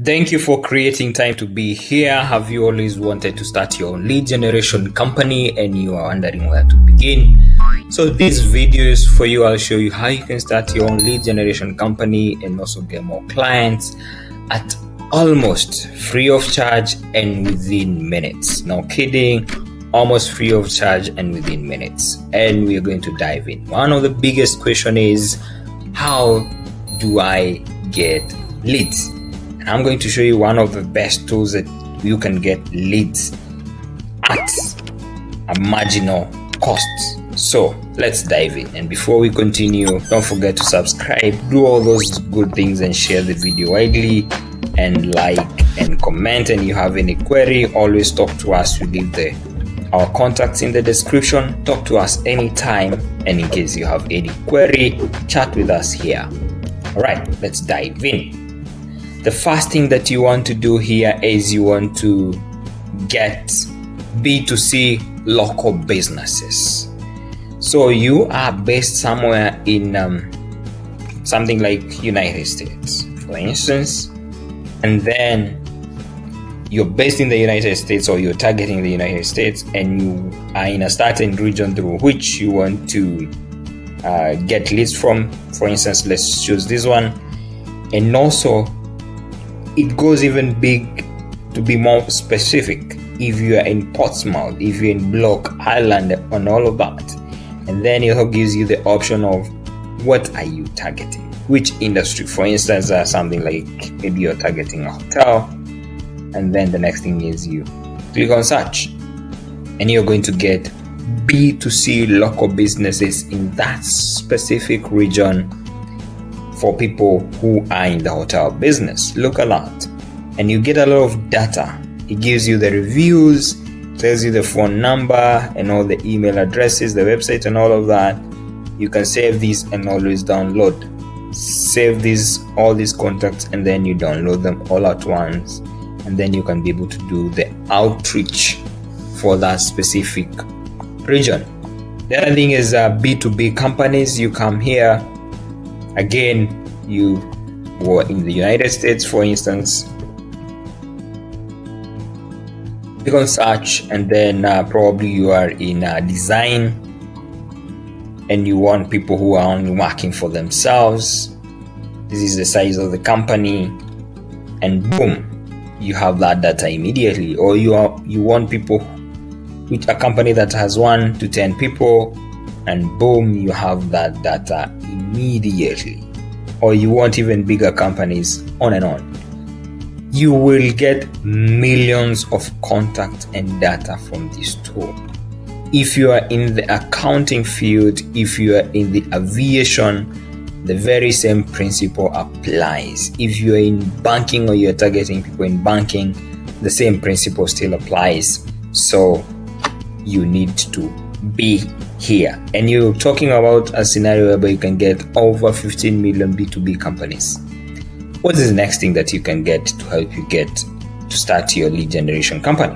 Thank you for creating time to be here. Have you always wanted to start your own lead generation company and you are wondering where to begin? So this video is for you. I'll show you how you can start your own lead generation company and also get more clients at almost free of charge and within minutes. No kidding, almost free of charge and within minutes. And we're going to dive in. One of the biggest question is, how do I get leads? And I'm going to show you one of the best tools that you can get leads at a marginal cost. So let's dive in. And before we continue, don't forget to subscribe, do all those good things and share the video widely and like and comment. And you have any query, always talk to us. We leave our contacts in the description. Talk to us anytime. And in case you have any query, chat with us here. All right, let's dive in. The first thing that you want to do here is you want to get B2C local businesses. So you are based somewhere in something like United States, for instance, and then you're based in the United States or you're targeting the United States and you are in a certain region through which you want to get leads from. For instance, let's choose this one. And also, it goes even big to be more specific. If you are in Portsmouth, if you're in Block Island, and all of that, and then it also gives you the option of what are you targeting, which industry. For instance, something like maybe you're targeting a hotel, and then the next thing is you click on search, and you're going to get B2C local businesses in that specific region for people who are in the hotel business. Look at that. And you get a lot of data. It gives you the reviews, tells you the phone number and all the email addresses, the website and all of that. You can save these and always download. Save all these contacts and then you download them all at once. And then you can be able to do the outreach for that specific region. The other thing is B2B companies. You come here. Again, you were in the United States, for instance. Click on search, and then probably you are in design and you want people who are only working for themselves. This is the size of the company, and boom, you have that data immediately. Or you want people with a company that has 1 to 10 people, and boom, you have that data immediately. Or you want even bigger companies, on and on. You will get millions of contacts and data from this tool. If you are in the accounting field, if you are in the aviation, the very same principle applies. If you are in banking or you're targeting people in banking, the same principle still applies. So you need to be here. And you're talking about a scenario where you can get over 15 million B2B companies. What is the next thing that you can get to help you get to start your lead generation company?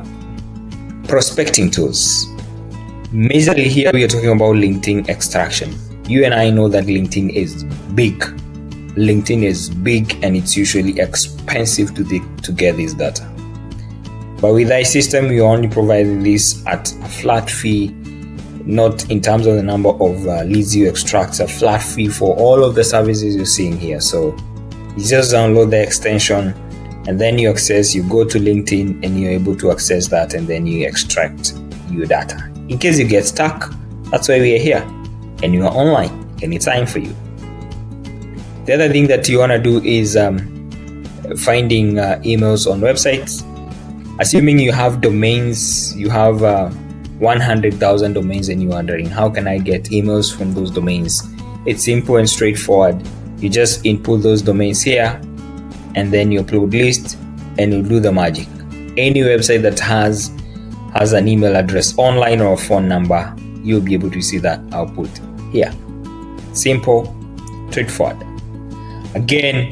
Prospecting tools. Majorly here we are talking about LinkedIn extraction. You and I know that LinkedIn is big. LinkedIn is big and it's usually expensive to get this data. But with our system, we only provide this at a flat fee, not in terms of the number of leads you extract, a flat fee for all of the services you're seeing here. So you just download the extension and then you go to LinkedIn and you're able to access that, and then you extract your data. In case you get stuck, that's why we are here and you are online anytime for you. The other thing that you want to do is finding emails on websites. Assuming you have domains, you have 100,000 domains and you're wondering, how can I get emails from those domains? It's simple and straightforward. You just input those domains here and then you upload list and you do the magic. Any website that has an email address online or a phone number, you'll be able to see that output here. Simple, straightforward. Again,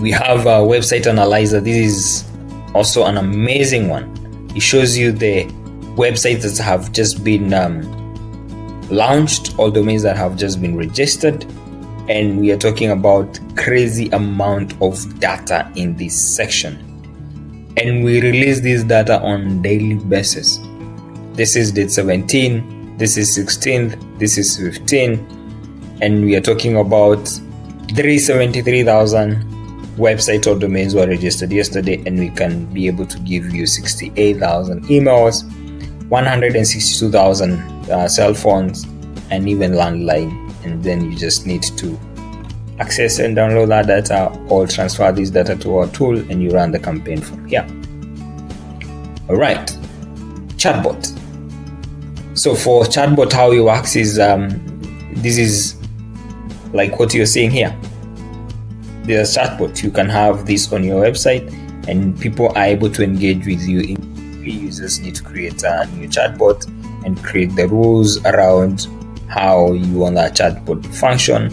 we have a website analyzer. This is also an amazing one. It shows you the websites that have just been launched, all domains that have just been registered, and we are talking about crazy amount of data in this section, and we release this data on daily basis. This is date 17, this is 16th, this is 15, and we are talking about 373,000 websites or domains were registered yesterday, and we can be able to give you 68,000 emails, 162,000 cell phones, and even landline. And then you just need to access and download that data or transfer this data to our tool, and you run the campaign from here. All right, chatbot. So for chatbot, how it works is this is like what you're seeing here. There's a chatbot. You can have this on your website, and people are able to engage with you. Users need to create a new chatbot and create the rules around how you want that chatbot to function.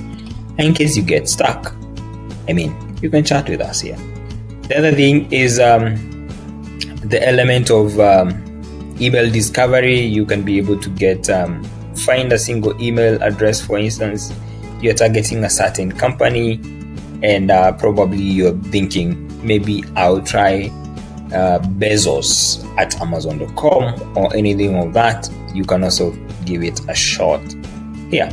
And in case you get stuck, you can chat with us here. The other thing is the element of email discovery. You can be able to get find a single email address. For instance, you're targeting a certain company, and probably you're thinking, maybe I'll try Bezos at Amazon.com or anything of that. You can also give it a shot here.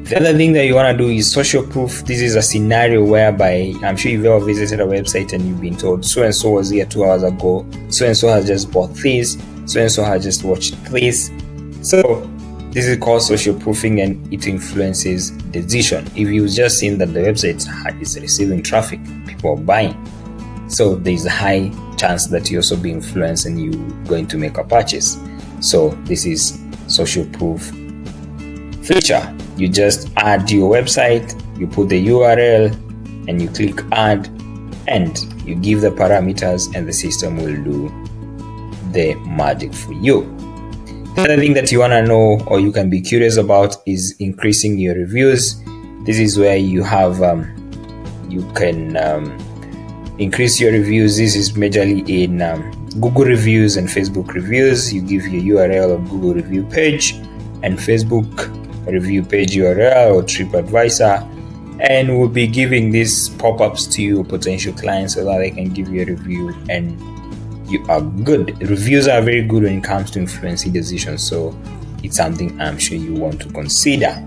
The other thing that you want to do is social proof. This is a scenario whereby, I'm sure you've ever visited a website and you've been told so and so was here 2 hours ago, so and so has just bought this, so and so has just watched this. So this is called social proofing, and it influences decision. If you've just seen that the website is receiving traffic, people are buying, so there's a high chance that you also be influenced and you're going to make a purchase. So this is social proof feature. You just add your website, you put the URL, and you click add, and you give the parameters, and the system will do the magic for you. The other thing that you want to know, or you can be curious about, is increasing your reviews. This is where you have you can increase your reviews. This is majorly in Google reviews and Facebook reviews. You give your URL of Google review page and Facebook review page URL or TripAdvisor, and we'll be giving these pop-ups to your potential clients so that they can give you a review, and you are good. Reviews are very good when it comes to influencing decisions, so it's something I'm sure you want to consider.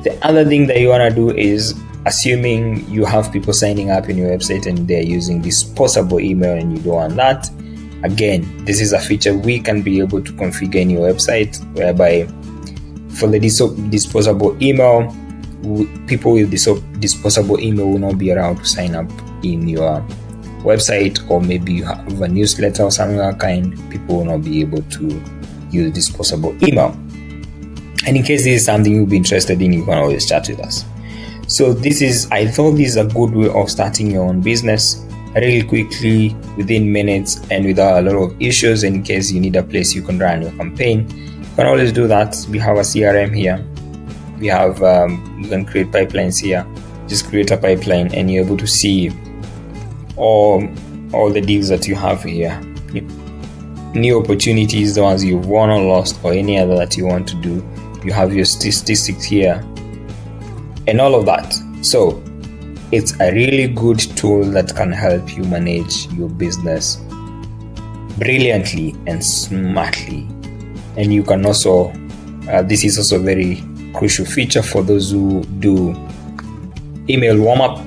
The other thing that you want to do is, assuming you have people signing up in your website and they're using disposable email and you don't want that, again, this is a feature we can be able to configure in your website, whereby for the disposable email, people with disposable email will not be allowed to sign up in your website, or maybe you have a newsletter or something of that kind. People will not be able to use disposable email. And in case this is something you'll be interested in, you can always chat with us. So I thought this is a good way of starting your own business really quickly, within minutes, and without a lot of issues. And in case you need a place you can run your campaign, you can always do that. We have a CRM here. We have you can create pipelines here. Just create a pipeline, and you're able to see all the deals that you have here, new opportunities, the ones you've won or lost, or any other that you want to do. You have your statistics here and all of that. So it's a really good tool that can help you manage your business brilliantly and smartly. And you can also this is also a very crucial feature for those who do email warmup.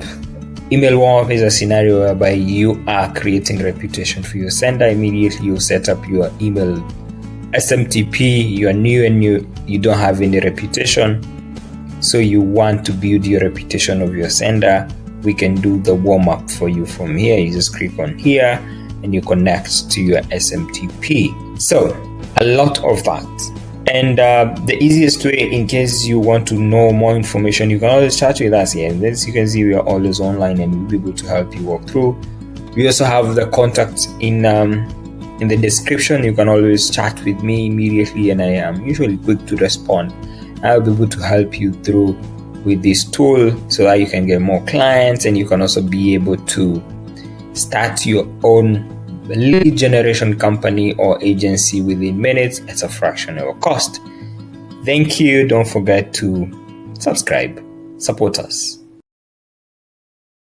Email warmup is a scenario whereby you are creating reputation for your sender. Immediately you set up your email SMTP. You are new and you don't have any reputation, so you want to build your reputation of your sender. We can do the warm-up for you from here. You just click on here and you connect to your SMTP. So a lot of that. And the easiest way, in case you want to know more information, you can always chat with us here. And as you can see, we are always online and we'll be able to help you walk through. We also have the contact in the description. You can always chat with me immediately, and I am usually quick to respond. I'll be able to help you through with this tool so that you can get more clients, and you can also be able to start your own lead generation company or agency within minutes at a fraction of a cost. Thank you. Don't forget to subscribe. Support us.